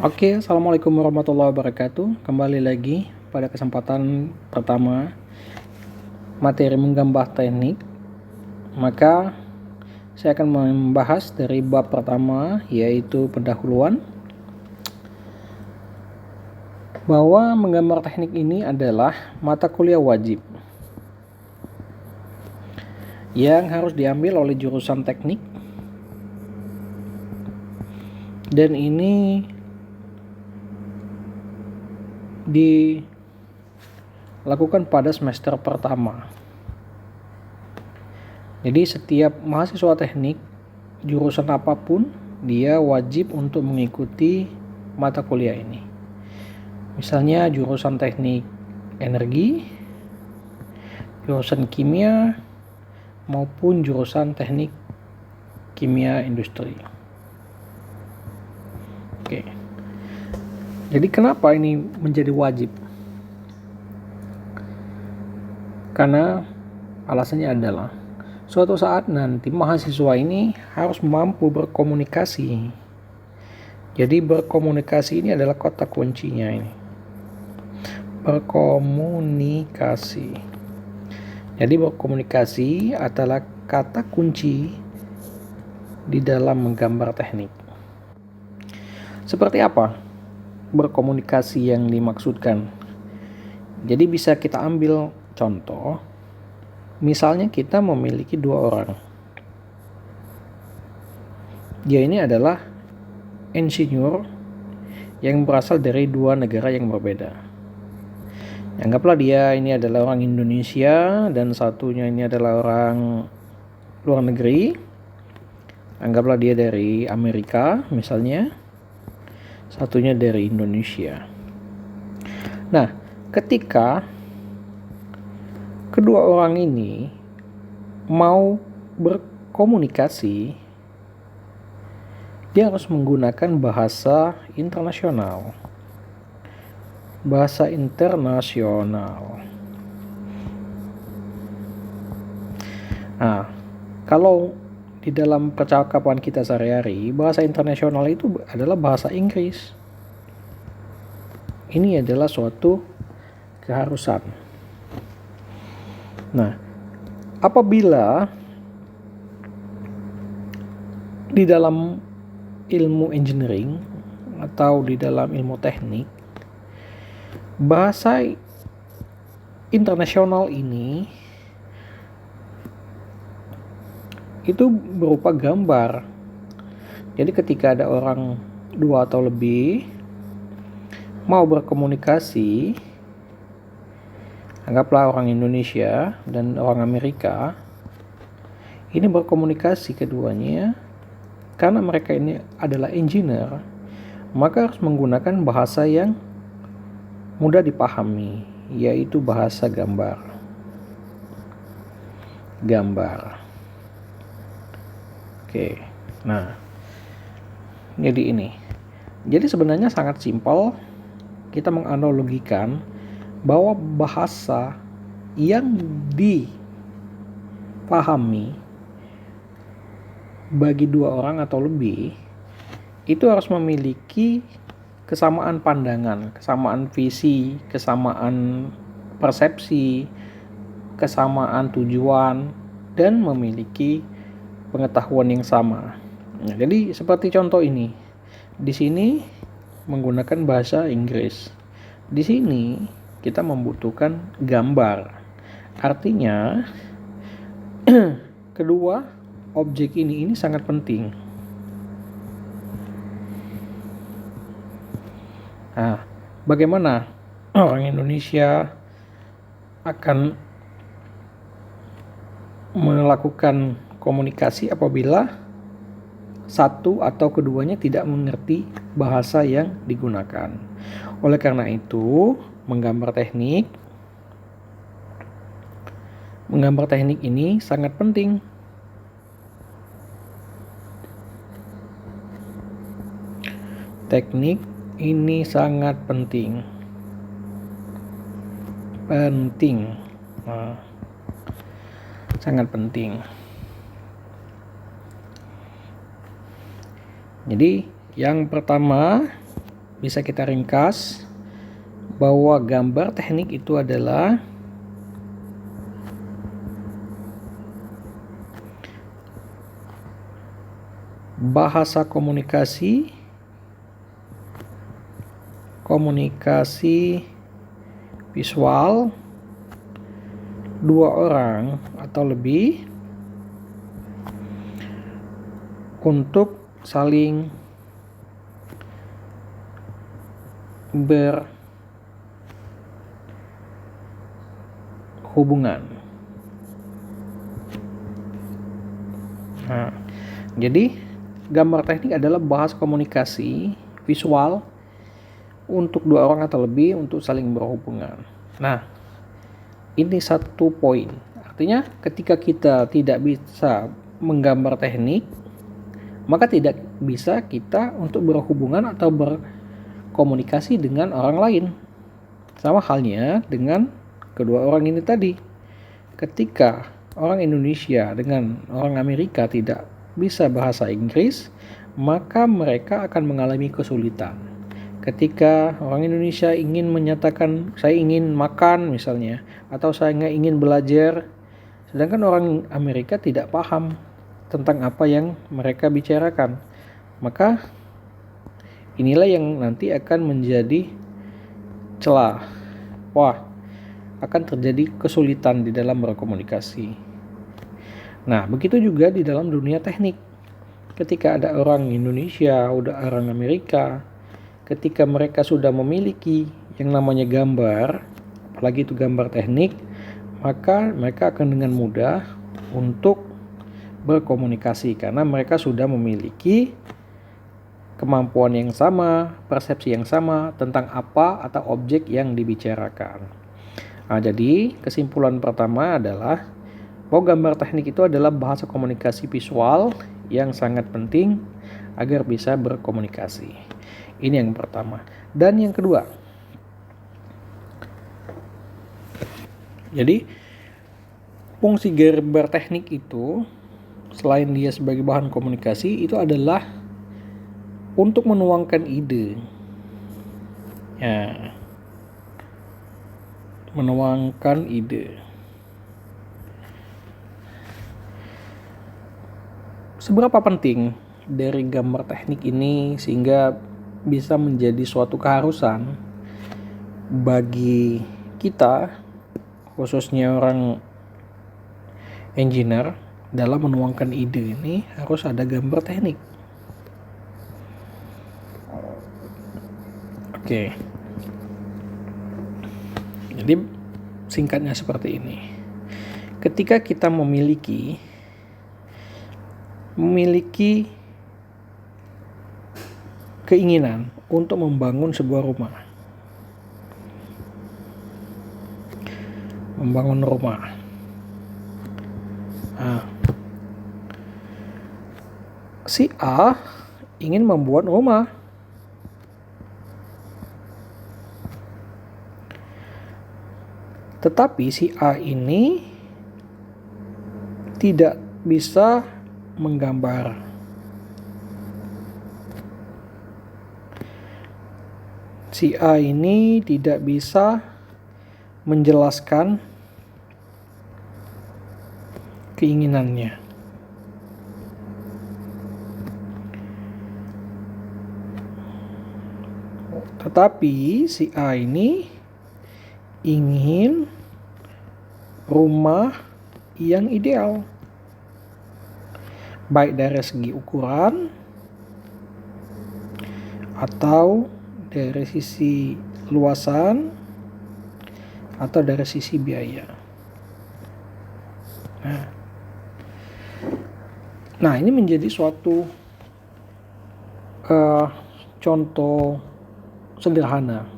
Oke, assalamualaikum warahmatullahi wabarakatuh. Kembali lagi pada kesempatan pertama materi menggambar teknik. Maka saya akan membahas dari bab pertama, yaitu pendahuluan, bahwa menggambar teknik ini adalah mata kuliah wajib yang harus diambil oleh jurusan teknik, dan ini dilakukan pada semester pertama. Jadi setiap mahasiswa teknik jurusan apapun dia wajib untuk mengikuti mata kuliah ini. Misalnya jurusan teknik energi, jurusan kimia, maupun jurusan teknik kimia industri. Oke. Jadi kenapa ini menjadi wajib? Karena alasannya adalah suatu saat nanti mahasiswa ini harus mampu berkomunikasi. Jadi berkomunikasi ini adalah kata kuncinya ini. Berkomunikasi. Jadi berkomunikasi adalah kata kunci di dalam menggambar teknik. Seperti apa berkomunikasi yang dimaksudkan? Jadi bisa kita ambil contoh, misalnya kita memiliki dua orang. Dia ini adalah insinyur yang berasal dari dua negara yang berbeda. Anggaplah dia ini adalah orang Indonesia dan satunya ini adalah orang luar negeri. Anggaplah dia dari Amerika misalnya, satunya dari Indonesia. Nah, ketika kedua orang ini mau berkomunikasi, dia harus menggunakan bahasa internasional. Bahasa internasional. Nah, kalau di dalam percakapan kita sehari-hari, bahasa internasional itu adalah bahasa Inggris. Ini adalah suatu keharusan. Nah, apabila di dalam ilmu engineering atau di dalam ilmu teknik, bahasa internasional ini itu berupa gambar. Jadi ketika ada orang dua atau lebih mau berkomunikasi, anggaplah orang Indonesia dan orang Amerika, ini berkomunikasi keduanya, karena mereka ini adalah engineer, maka harus menggunakan bahasa yang mudah dipahami, yaitu bahasa gambar. Oke, nah jadi ini. Jadi sebenarnya sangat simpel kita menganalogikan bahwa bahasa yang dipahami bagi dua orang atau lebih itu harus memiliki kesamaan pandangan, kesamaan visi, kesamaan persepsi, kesamaan tujuan, dan memiliki pengetahuan yang sama. Nah, jadi seperti contoh ini. Di sini menggunakan bahasa Inggris. Di sini kita membutuhkan gambar. Artinya kedua objek ini sangat penting. Nah, bagaimana orang Indonesia akan melakukan komunikasi apabila satu atau keduanya tidak mengerti bahasa yang digunakan? Oleh karena itu, menggambar teknik ini sangat penting. Teknik ini sangat penting. Sangat penting. Jadi yang pertama bisa kita ringkas bahwa gambar teknik itu adalah bahasa komunikasi visual dua orang atau lebih untuk saling berhubungan. Nah, jadi gambar teknik adalah bahasa komunikasi visual untuk dua orang atau lebih untuk saling berhubungan. Nah, ini satu poin. Artinya ketika kita tidak bisa menggambar teknik, maka tidak bisa kita untuk berhubungan atau berkomunikasi dengan orang lain. Sama halnya dengan kedua orang ini tadi. Ketika orang Indonesia dengan orang Amerika tidak bisa bahasa Inggris, maka mereka akan mengalami kesulitan. Ketika orang Indonesia ingin menyatakan saya ingin makan misalnya, atau saya ingin belajar, sedangkan orang Amerika tidak paham tentang apa yang mereka bicarakan, maka inilah yang nanti akan menjadi celah. Akan terjadi kesulitan di dalam berkomunikasi. Nah, begitu juga di dalam dunia teknik. Ketika ada orang Indonesia, ada orang Amerika, ketika mereka sudah memiliki yang namanya gambar, apalagi itu gambar teknik, maka mereka akan dengan mudah untuk berkomunikasi karena mereka sudah memiliki kemampuan yang sama, persepsi yang sama tentang apa atau objek yang dibicarakan. Nah, jadi kesimpulan pertama adalah bahwa gambar teknik itu adalah bahasa komunikasi visual yang sangat penting agar bisa berkomunikasi. Ini yang pertama. Dan yang kedua, jadi fungsi gambar teknik itu selain dia sebagai bahan komunikasi, itu adalah untuk menuangkan ide. Ya, menuangkan ide. Seberapa penting dari gambar teknik ini sehingga bisa menjadi suatu keharusan bagi kita, khususnya orang engineer, dalam menuangkan ide ini harus ada gambar teknik. Oke. Jadi singkatnya seperti ini. Ketika kita memiliki keinginan untuk membangun sebuah rumah. Nah, si A ingin membuat rumah. Tetapi si A ini tidak bisa menggambar. Si A ini tidak bisa menjelaskan keinginannya. Tetapi si A ini ingin rumah yang ideal, baik dari segi ukuran atau dari sisi luasan atau dari sisi biaya. Nah, ini menjadi suatu contoh sederhana.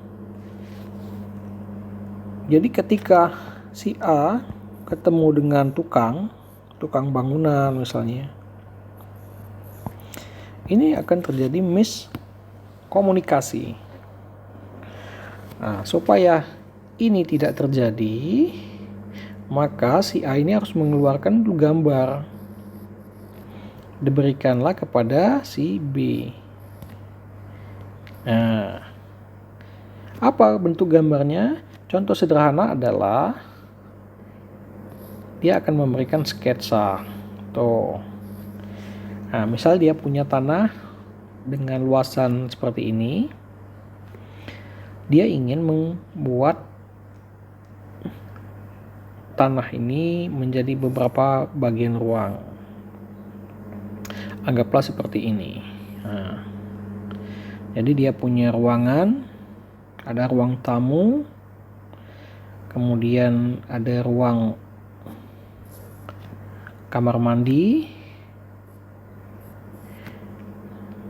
Jadi ketika si A ketemu dengan tukang bangunan misalnya, ini akan terjadi miskomunikasi. Nah, supaya ini tidak terjadi, maka si A ini harus mengeluarkan gambar, diberikanlah kepada si B. Nah, Apa bentuk gambarnya? Contoh sederhana adalah dia akan memberikan sketsa. Tuh. Nah, misal dia punya tanah dengan luasan seperti ini. Dia ingin membuat tanah ini menjadi beberapa bagian ruang. Anggaplah seperti ini. Nah, jadi dia punya ruangan, ada ruang tamu, kemudian ada ruang kamar mandi.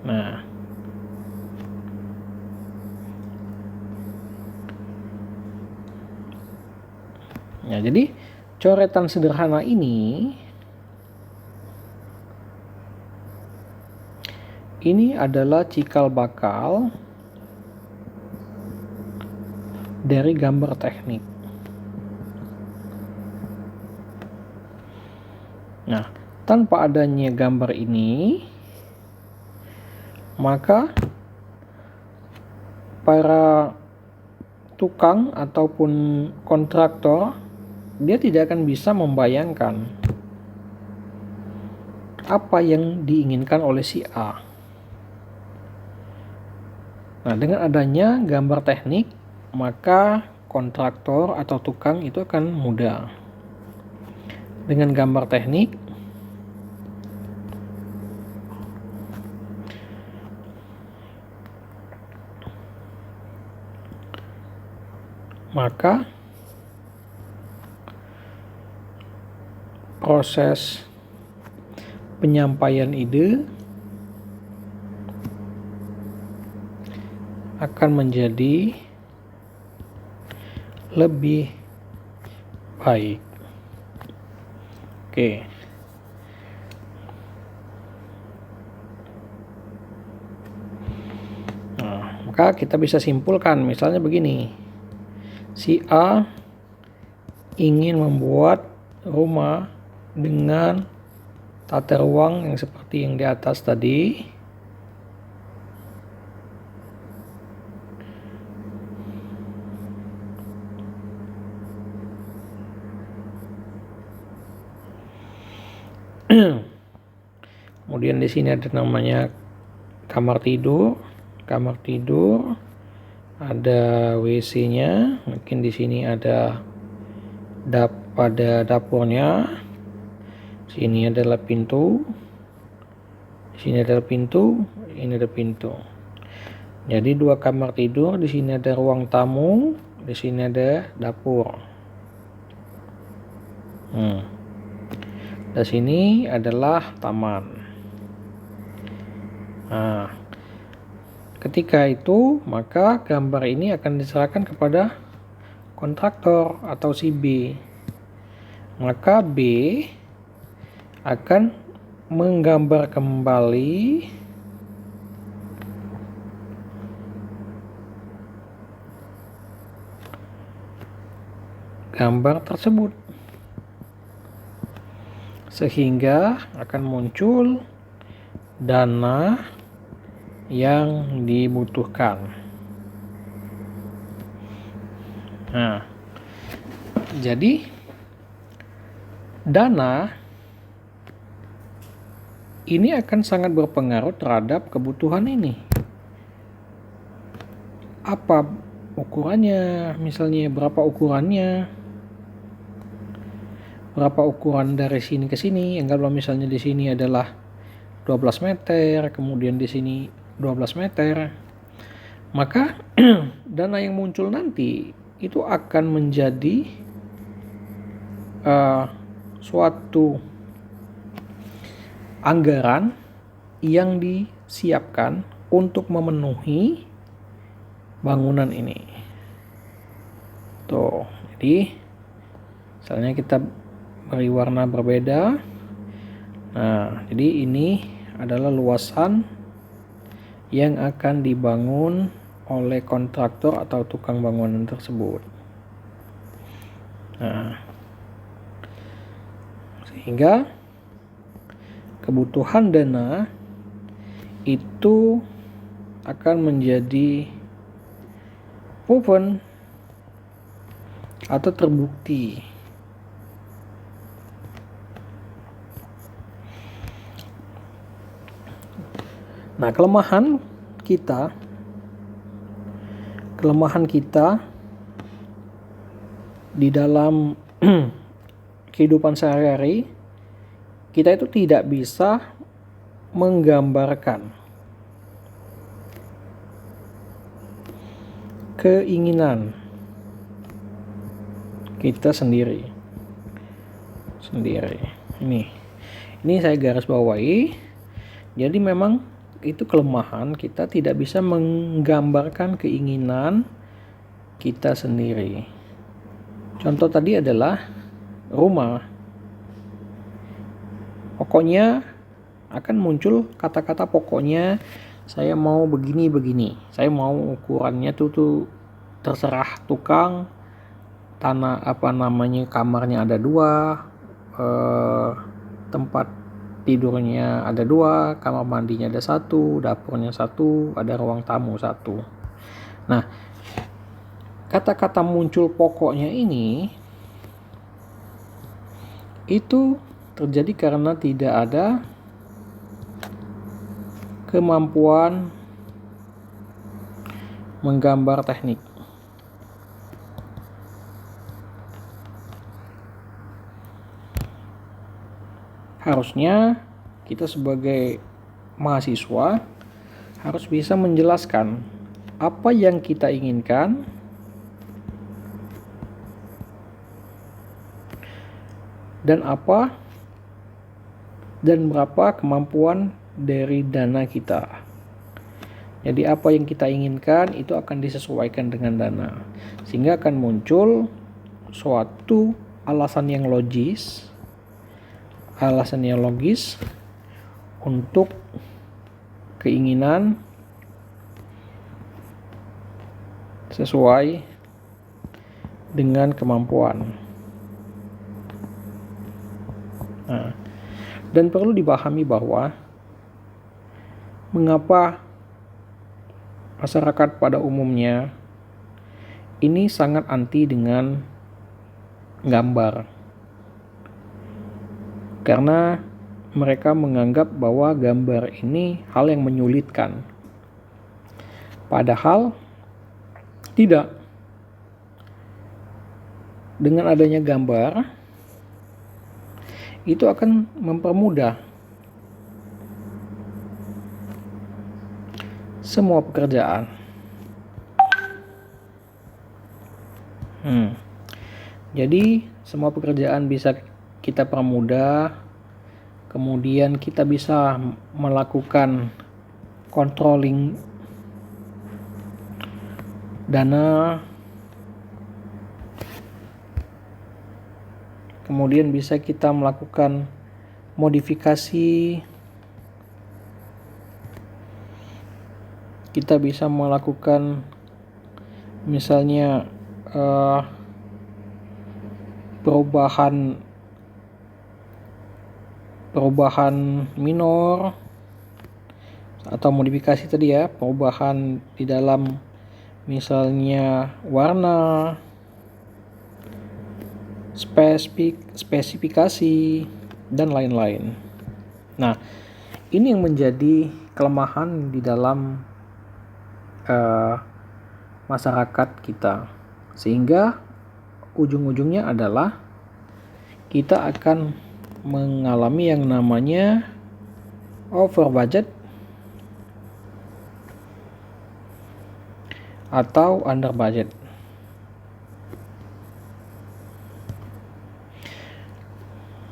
Nah, ya, jadi coretan sederhana ini adalah cikal bakal dari gambar teknik. Nah, tanpa adanya gambar ini, maka para tukang ataupun kontraktor dia tidak akan bisa membayangkan apa yang diinginkan oleh si A. Nah, dengan adanya gambar teknik, maka kontraktor atau tukang itu akan mudah. Dengan gambar teknik, maka proses penyampaian ide akan menjadi lebih baik. Oke. Nah, maka kita bisa simpulkan misalnya begini. Si A ingin membuat rumah dengan tata ruang yang seperti yang di atas tadi. Kemudian di sini ada namanya kamar tidur, ada WC-nya, mungkin di sini ada dapurnya, sini adalah pintu, sini adalah pintu, ini ada pintu. Jadi 2 kamar tidur, di sini ada ruang tamu, di sini ada dapur. Dan sini adalah taman. Nah, ketika itu maka gambar ini akan diserahkan kepada kontraktor atau si B. Maka B akan menggambar kembali gambar tersebut, sehingga akan muncul dana yang dibutuhkan. Nah, jadi dana ini akan sangat berpengaruh terhadap kebutuhan ini. Apa ukurannya? Misalnya berapa ukurannya? Berapa ukuran dari sini ke sini? Kalau misalnya di sini adalah 12 meter, kemudian di sini 12 meter. Maka dana yang muncul nanti itu akan menjadi suatu anggaran yang disiapkan untuk memenuhi bangunan ini. Tuh, jadi misalnya kita beri warna berbeda. Nah, jadi ini adalah luasan yang akan dibangun oleh kontraktor atau tukang bangunan tersebut. Nah, sehingga kebutuhan dana itu akan menjadi proven atau terbukti. Nah, kelemahan kita di dalam kehidupan sehari-hari, kita itu tidak bisa menggambarkan keinginan kita sendiri. Ini saya garis bawahi. Jadi memang itu kelemahan, kita tidak bisa menggambarkan keinginan kita sendiri. Contoh tadi adalah rumah. Pokoknya akan muncul kata-kata pokoknya, saya mau begini, saya mau ukurannya tuh terserah tukang, tanah kamarnya ada 2, tempat tidurnya ada 2, kamar mandinya ada 1, dapurnya 1, ada ruang tamu 1. Nah, kata-kata muncul pokoknya ini itu terjadi karena tidak ada kemampuan menggambar teknik. Harusnya kita sebagai mahasiswa harus bisa menjelaskan apa yang kita inginkan dan berapa kemampuan dari dana kita. Jadi apa yang kita inginkan itu akan disesuaikan dengan dana, sehingga akan muncul suatu alasan yang logis untuk keinginan sesuai dengan kemampuan. Nah, dan perlu dipahami bahwa mengapa masyarakat pada umumnya ini sangat anti dengan gambar. Karena mereka menganggap bahwa gambar ini hal yang menyulitkan. Padahal tidak. Dengan adanya gambar, itu akan mempermudah semua pekerjaan. Jadi semua pekerjaan bisa kita permudah, kemudian kita bisa melakukan controlling dana, kemudian bisa kita melakukan modifikasi, kita bisa melakukan misalnya perubahan minor atau modifikasi tadi ya, perubahan di dalam misalnya warna, spesifikasi dan lain-lain. Nah, ini yang menjadi kelemahan di dalam masyarakat kita, sehingga ujung-ujungnya adalah kita akan mengalami yang namanya over budget atau under budget.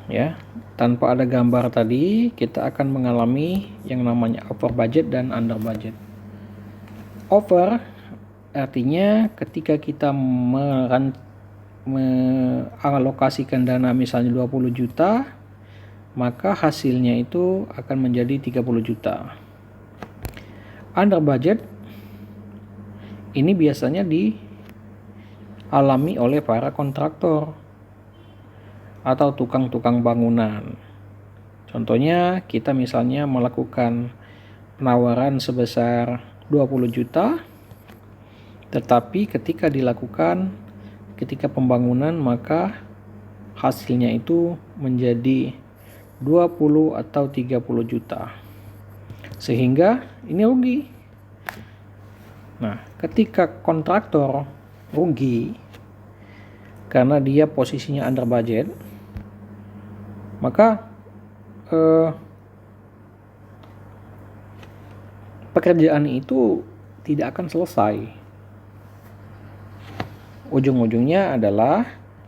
Ya, tanpa ada gambar tadi, kita akan mengalami yang namanya over budget dan under budget. Over artinya ketika kita mengalokasikan dana misalnya 20 juta, maka hasilnya itu akan menjadi 30 juta. Under budget ini biasanya dialami oleh para kontraktor atau tukang-tukang bangunan. Contohnya kita misalnya melakukan penawaran sebesar 20 juta, Tetapi ketika pembangunan, maka hasilnya itu menjadi 20 atau 30 juta. Sehingga ini rugi. Nah, ketika kontraktor rugi karena dia posisinya under budget, maka pekerjaan itu tidak akan selesai. Ujung-ujungnya adalah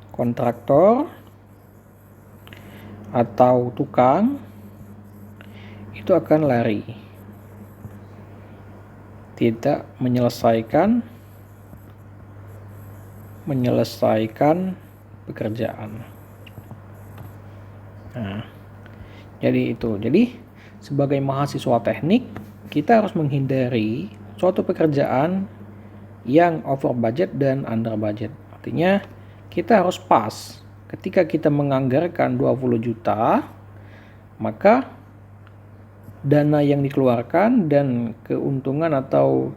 kontraktor atau tukang itu akan lari, tidak menyelesaikan pekerjaan. Nah, jadi sebagai mahasiswa teknik, kita harus menghindari suatu pekerjaan yang over budget dan under budget. Artinya kita harus pas. Ketika kita menganggarkan 20 juta, maka dana yang dikeluarkan dan keuntungan atau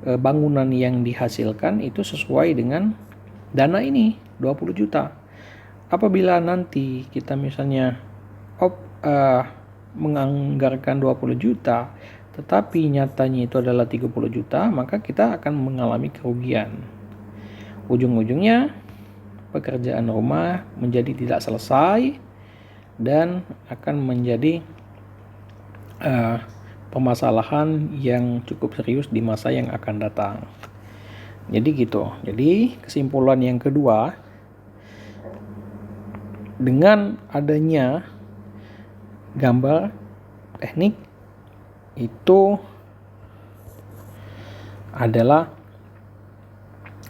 bangunan yang dihasilkan itu sesuai dengan dana ini, 20 juta. Apabila nanti kita misalnya menganggarkan 20 juta, tetapi nyatanya itu adalah 30 juta, maka kita akan mengalami kerugian. Ujung-ujungnya pekerjaan rumah menjadi tidak selesai dan akan menjadi permasalahan yang cukup serius di masa yang akan datang. Jadi gitu. Jadi kesimpulan yang kedua, dengan adanya gambar teknik itu adalah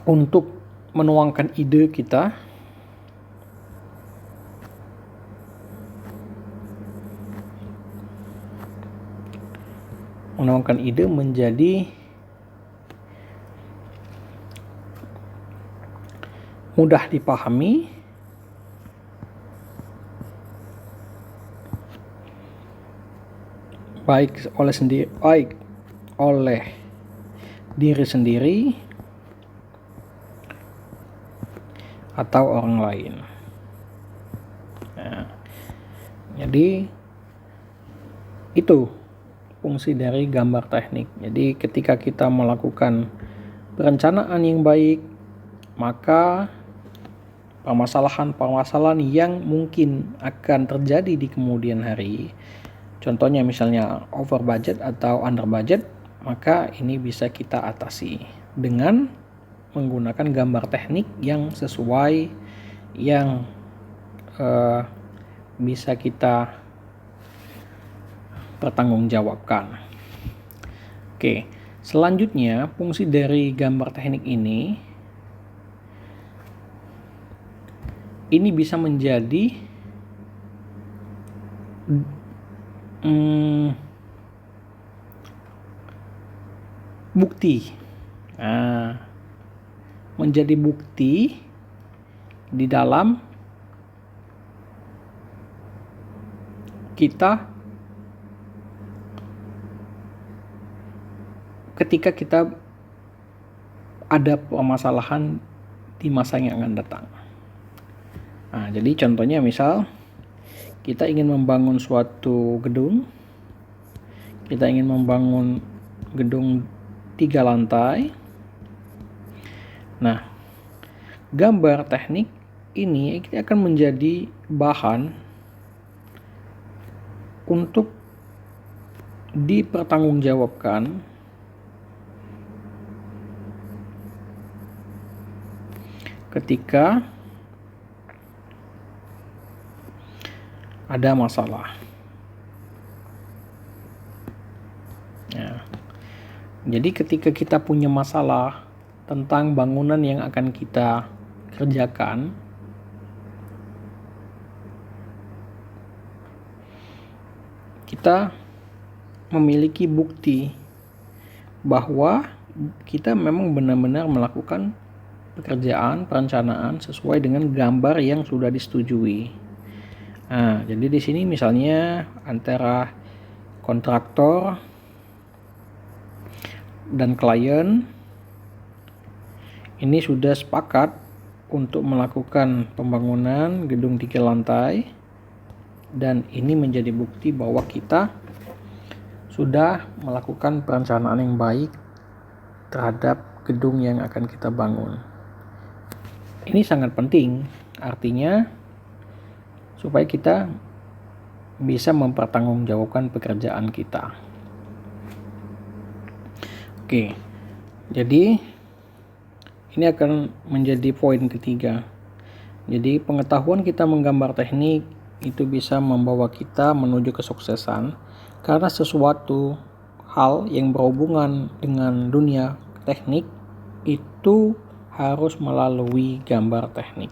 untuk menuangkan ide kita menjadi mudah dipahami, baik oleh diri sendiri atau orang lain. Nah, jadi itu fungsi dari gambar teknik. Jadi ketika kita melakukan perencanaan yang baik, maka permasalahan-permasalahan yang mungkin akan terjadi di kemudian hari, contohnya misalnya over budget atau under budget, maka ini bisa kita atasi dengan menggunakan gambar teknik yang sesuai, yang bisa kita pertanggungjawabkan. Oke, selanjutnya fungsi dari gambar teknik ini bisa menjadi bukti. Menjadi bukti di dalam kita ketika kita ada permasalahan di masa yang akan datang. Nah, jadi contohnya misal kita ingin membangun suatu gedung, kita ingin membangun gedung 3 lantai. Nah, gambar teknik ini akan menjadi bahan untuk dipertanggungjawabkan ketika ada masalah. Ya. Jadi ketika kita punya masalah tentang bangunan yang akan kita kerjakan, kita memiliki bukti bahwa kita memang benar-benar melakukan pekerjaan perencanaan sesuai dengan gambar yang sudah disetujui. Nah, jadi di sini misalnya antara kontraktor dan klien ini sudah sepakat untuk melakukan pembangunan gedung 3 lantai, dan ini menjadi bukti bahwa kita sudah melakukan perencanaan yang baik terhadap gedung yang akan kita bangun. Ini sangat penting, artinya supaya kita bisa mempertanggungjawabkan pekerjaan kita. Oke, jadi ini akan menjadi poin ketiga. Jadi pengetahuan kita menggambar teknik itu bisa membawa kita menuju kesuksesan, karena sesuatu hal yang berhubungan dengan dunia teknik itu harus melalui gambar teknik.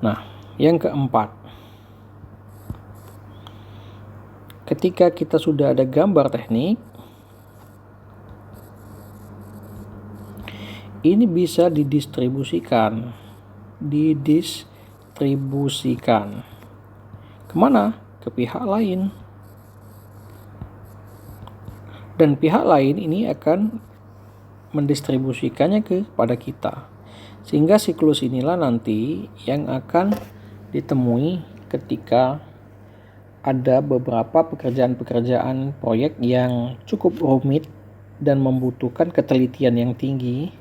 Nah, yang keempat, ketika kita sudah ada gambar teknik, ini bisa didistribusikan. Kemana? Ke pihak lain. Dan pihak lain ini akan mendistribusikannya kepada kita. Sehingga siklus inilah nanti yang akan ditemui ketika ada beberapa pekerjaan-pekerjaan proyek yang cukup rumit dan membutuhkan ketelitian yang tinggi,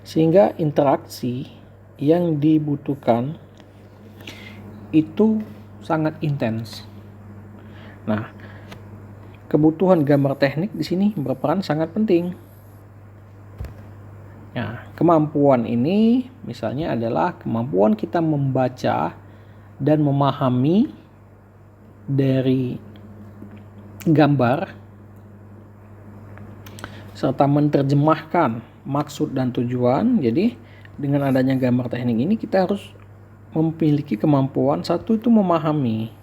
sehingga interaksi yang dibutuhkan itu sangat intens. Nah, kebutuhan gambar teknik di sini berperan sangat penting. Nah, kemampuan ini misalnya adalah kemampuan kita membaca dan memahami dari gambar serta menerjemahkan maksud dan tujuan. Jadi dengan adanya gambar teknik ini kita harus memiliki kemampuan, satu itu memahami,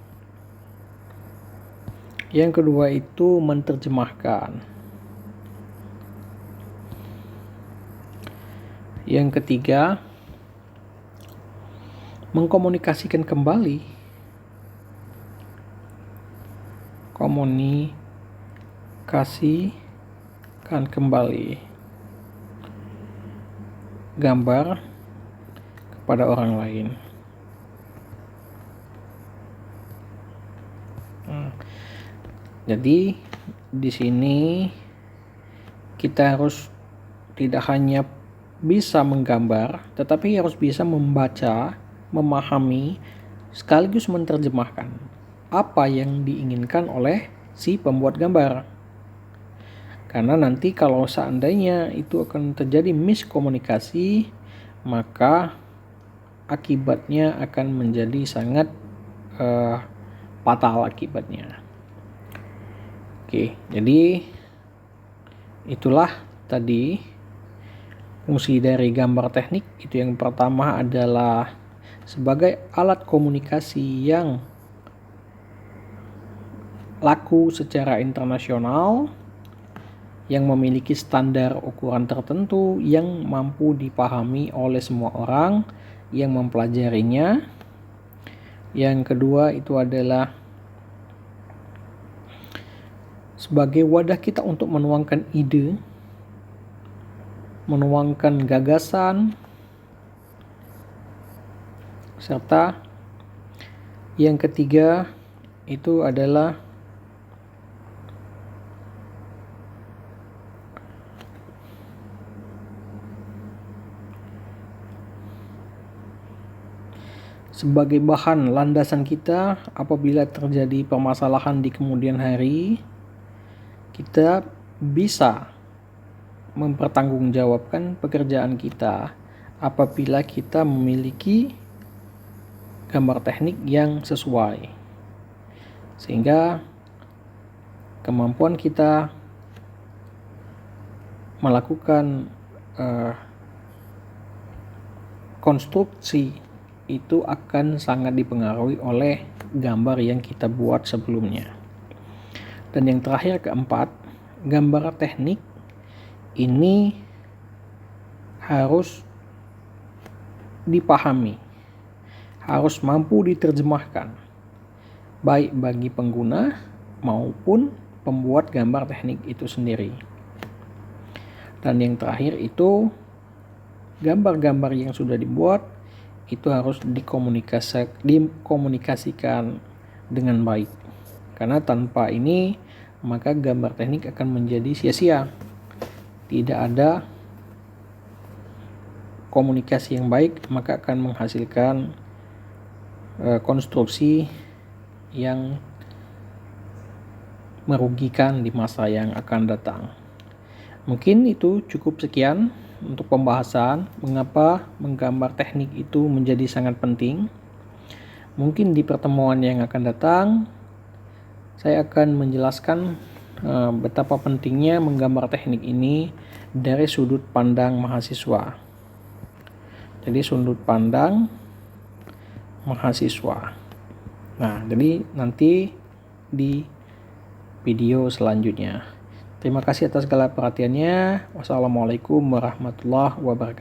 yang kedua itu menerjemahkan, yang ketiga mengkomunikasikan kembali. Gambar kepada orang lain. Jadi di sini kita harus tidak hanya bisa menggambar, tetapi harus bisa membaca, memahami, sekaligus menerjemahkan apa yang diinginkan oleh si pembuat gambar. Karena nanti kalau seandainya itu akan terjadi miskomunikasi, maka akibatnya akan menjadi sangat fatal akibatnya. Oke, jadi itulah tadi fungsi dari gambar teknik. Itu yang pertama adalah sebagai alat komunikasi yang laku secara internasional, yang memiliki standar ukuran tertentu yang mampu dipahami oleh semua orang yang mempelajarinya. Yang kedua itu adalah sebagai wadah kita untuk menuangkan ide, menuangkan gagasan, serta yang ketiga itu adalah sebagai bahan landasan kita apabila terjadi permasalahan di kemudian hari, kita bisa mempertanggungjawabkan pekerjaan kita apabila kita memiliki gambar teknik yang sesuai, sehingga kemampuan kita melakukan konstruksi itu akan sangat dipengaruhi oleh gambar yang kita buat sebelumnya. Dan yang terakhir, keempat, gambar teknik ini harus dipahami, harus mampu diterjemahkan, baik bagi pengguna maupun pembuat gambar teknik itu sendiri. Dan yang terakhir itu gambar-gambar yang sudah dibuat itu harus dikomunikasikan dengan baik. Karena tanpa ini maka gambar teknik akan menjadi sia-sia. Tidak ada komunikasi yang baik, maka akan menghasilkan konstruksi yang merugikan di masa yang akan datang. Mungkin itu cukup sekian untuk pembahasan mengapa menggambar teknik itu menjadi sangat penting. Mungkin di pertemuan yang akan datang saya akan menjelaskan betapa pentingnya menggambar teknik ini dari sudut pandang mahasiswa. Jadi sudut pandang mahasiswa. Nah, jadi nanti di video selanjutnya. Terima kasih atas segala perhatiannya. Wassalamualaikum warahmatullahi wabarakatuh.